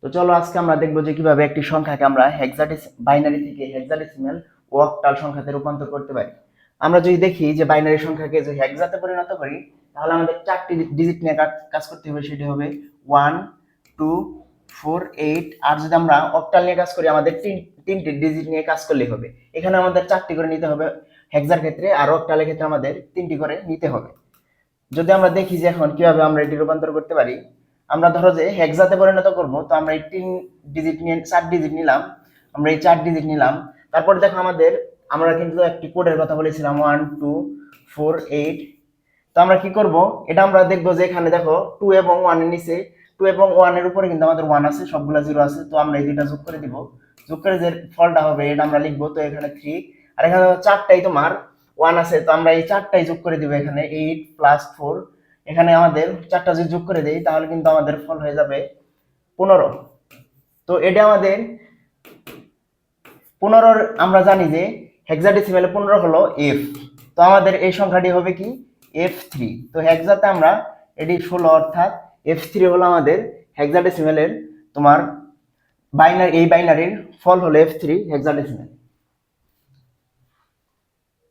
তো চলো আজকে আমরা দেখবো যে কিভাবে একটি সংখ্যাকে আমরা বাইনারি থেকে হেক্সাডেসিমাল ও অক্টাল সংখ্যাতে রূপান্তর করতে পারি। আমরা যদি দেখি যে বাইনারি সংখ্যাকে যদি হেক্সাতে পরিণত করি, তাহলে আমাদের 4টি ডিজিট নিয়ে কাজ করতে হবে। সেটি হবে 1 2 4 8। আর যদি আমরা অক্টাল নিয়ে কাজ করি, আমাদের তিনটি ডিজিট নিয়ে কাজ করলেই হবে। এখানে আমাদের 4টি করে নিতে হবে হেক্সার ক্ষেত্রে, আর অক্টালের ক্ষেত্রে আমাদের 3টি করে নিতে হবে। যদি আমরা দেখি যে এখন কিভাবে আমরা এটি রূপান্তর করতে পারি, আমরা ধরো যে হেক্সাতে পরিণত করব, তো আমরা এই 3 ডিজিট নিয়ে 4 ডিজিট নিলাম। আমরা এই 4 ডিজিট নিলাম। তারপর দেখো আমরা কিন্তু একটি কোডের কথা বলেছিলাম 1 2 4 8। তো আমরা কি করব, এটা আমরা দেখবো যে এখানে দেখো 2 এবং 1 এর নিচে, 2 এবং 1 এর উপরে কিন্তু আমাদের 1 আছে, সবগুলা 0 আছে। তো আমরা এই দুইটা যোগ করে দিব। যোগ করে যে ফলটা হবে এটা আমরা লিখবো। তো এখানে 3, আর এখানে 4টাই তোমার 1 আছে, তো আমরা এই 4টাই যোগ করে দিব। এখানে 8 প্লাস 4, এখানে আমাদের 4টা যদি যোগ করে দেই তাহলে কিন্তু আমাদের ফল হয়ে যাবে 15। তো এটা আমাদের 15, আমরা জানি যে হেক্সাডেসিমালে 15 হলো f। তো আমাদের এই সংখ্যাটি হবে কি f3। তো হেক্সাতে আমরা এটি 16, অর্থাৎ f3 হলো আমাদের হেক্সাডেসিমালের তোমার বাইনারি, এই বাইনারির ফল হলো f3 হেক্সাডেসিমাল।